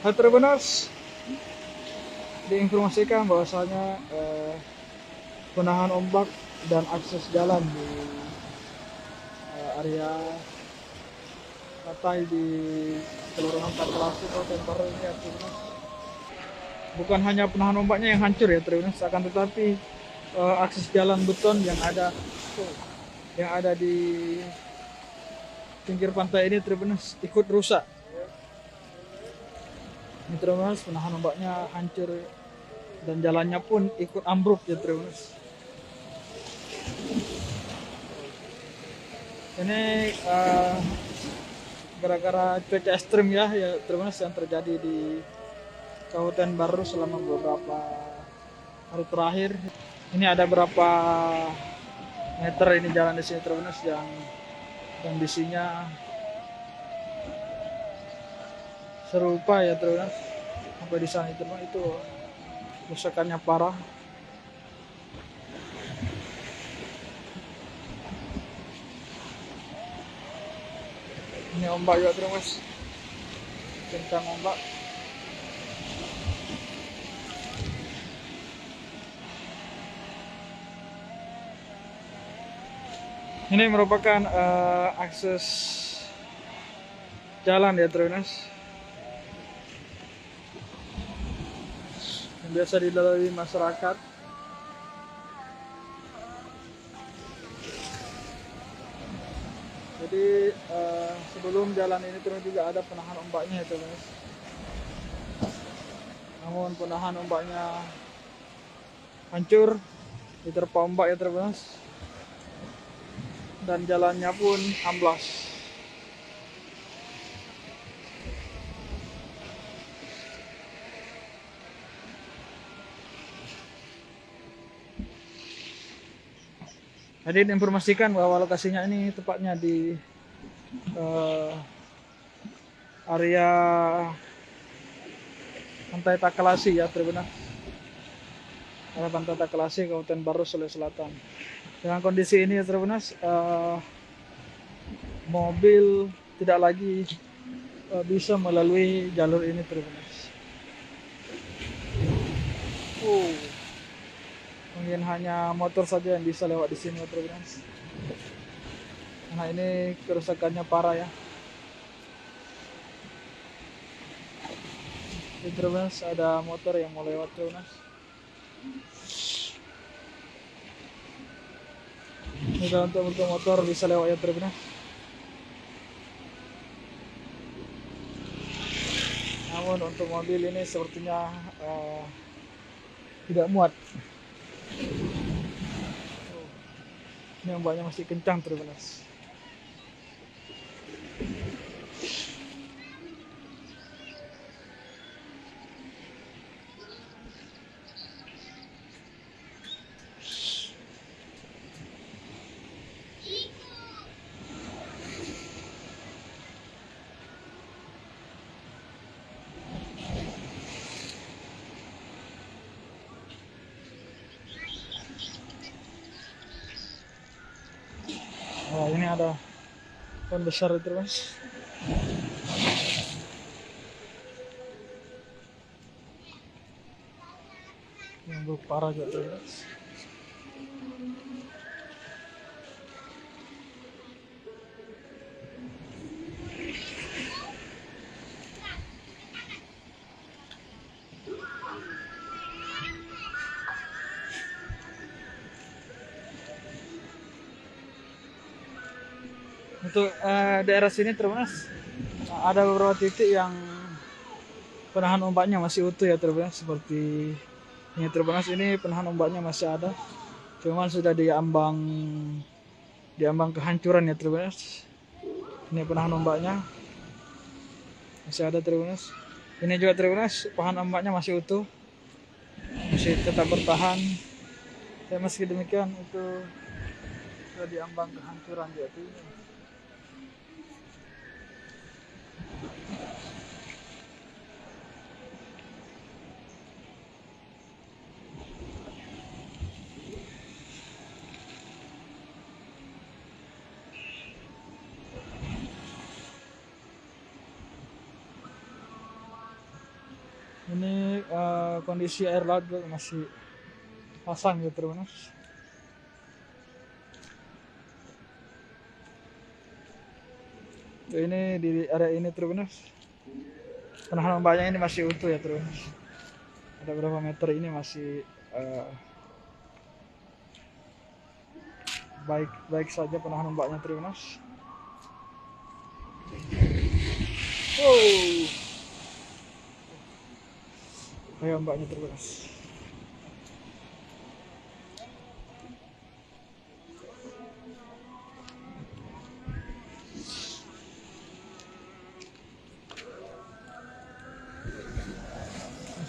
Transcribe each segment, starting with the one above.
Tribuners, diinformasikan bahwasanya penahan ombak dan akses jalan di area pantai di Kelurahan Takalasi Kabupaten Baru ini ya Tribuners. Bukan hanya penahan ombaknya yang hancur ya Tribuners, akan tetapi akses jalan beton yang ada di pinggir pantai ini Tribuners ikut rusak. Ini Tribuners, penahan ombaknya hancur dan jalannya pun ikut ambruk ya Tribuners. Ini gara-gara cuaca ekstrim ya Tribuners yang terjadi di Kabupaten Baru selama beberapa hari terakhir. Ini ada berapa meter ini jalan di sini Tribuners yang kondisinya serupa ya Tribuners. Sampai di sana itu kerusakannya parah. Ini ombak juga Tribuners, kencang ombak. Ini merupakan akses jalan ya Tribuners, yang biasa dilalui masyarakat. Jadi sebelum jalan ini terus juga ada penahan ombaknya ya Tribuners. Namun penahan ombaknya hancur, diterpa ombak ya Tribuners, dan jalannya pun amblas. Jadi diinformasikan bahwa lokasinya ini tepatnya di area Pantai Takalasi ya Tribuners. Area Pantai Takalasi Kabupaten Baru Sulawesi Selatan. Dengan kondisi ini ya Tribuners, mobil tidak lagi bisa melalui jalur ini Tribuners. Mungkin hanya motor saja yang bisa lewat di sini Tribuners. Karena ini kerusakannya parah ya. Di Tribuners ada motor yang mau lewat Tribuners. Ini untuk motor bisa lewat ya Tribuners. Namun untuk mobil ini sepertinya tidak muat. Ini ombaknya masih kencang Tribuners. Nah, ini ada pohon besar itu Mas. Yang parah juga tuh Mas. Untuk daerah sini Mas, ada beberapa titik yang penahan ombaknya masih utuh ya Mas, seperti ini Mas, ini penahan ombaknya masih ada, cuman sudah diambang kehancuran ya Mas. Ini penahan ombaknya masih ada Mas. Ini juga Mas, penahan ombaknya masih utuh, masih tetap bertahan. Ya meski demikian itu sudah diambang kehancuran juga tuh. Ini kondisi air laut juga masih pasang ya Tribunas. Ini di area ini Tribunas, penahan ombaknya ini masih utuh ya Tribunas. Ada berapa meter ini masih baik saja penahan ombaknya Tribunas. Kayak ombaknya Tribunas.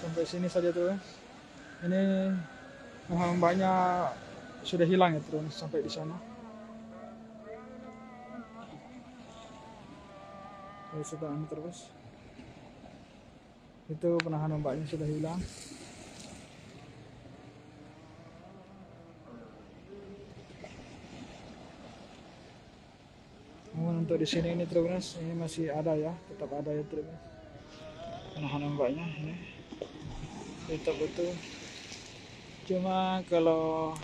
Sampai sini saja Tribunas. Ini penahan ombaknya sudah hilang ya Tribunas sampai di sana. Setelah ini terus itu penahan ombaknya sudah hilang. Namun untuk di sini ini Tribunas ini masih ada ya, tetap ada ya Tribunas. Penahan ombaknya ini tetap utuh. Cuma kalau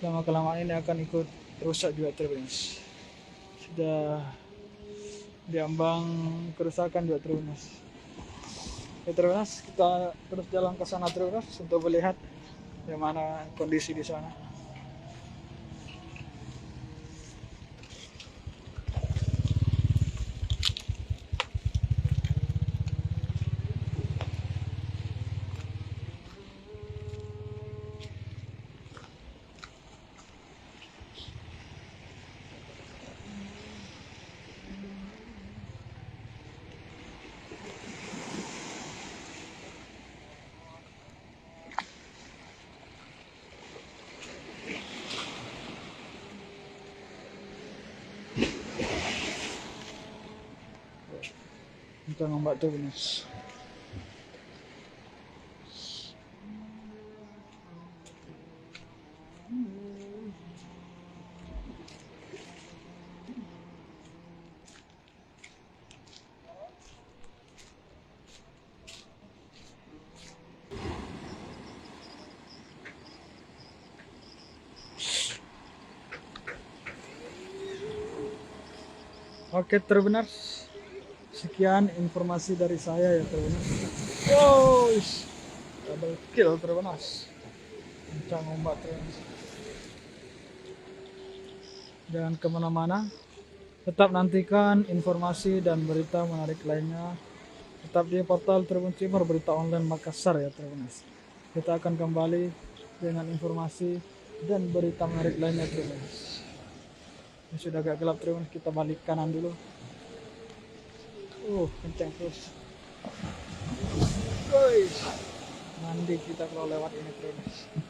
lama-kelamaan ini akan ikut rusak juga Tribunas. Sudah diambang kerusakan juga Tribunas. Oke Tribunas, kita terus jalan ke sana Tribunas untuk melihat bagaimana kondisi di sana. Kita ngombak Tribunas. Oke Tribunas, sekian informasi dari saya ya Tribunas. Double kill Tribunas. Kencang ombak Tribunas. Jangan kemana-mana, tetap nantikan informasi dan berita menarik lainnya. Tetap di portal Tribun Timur, berita online Makassar ya Tribunas. Kita akan kembali dengan informasi dan berita menarik lainnya Tribunas. Ini sudah agak gelap Tribunas, kita balik kanan dulu. Kencang terus. Mandi kita kalau lewat ini Tribunas.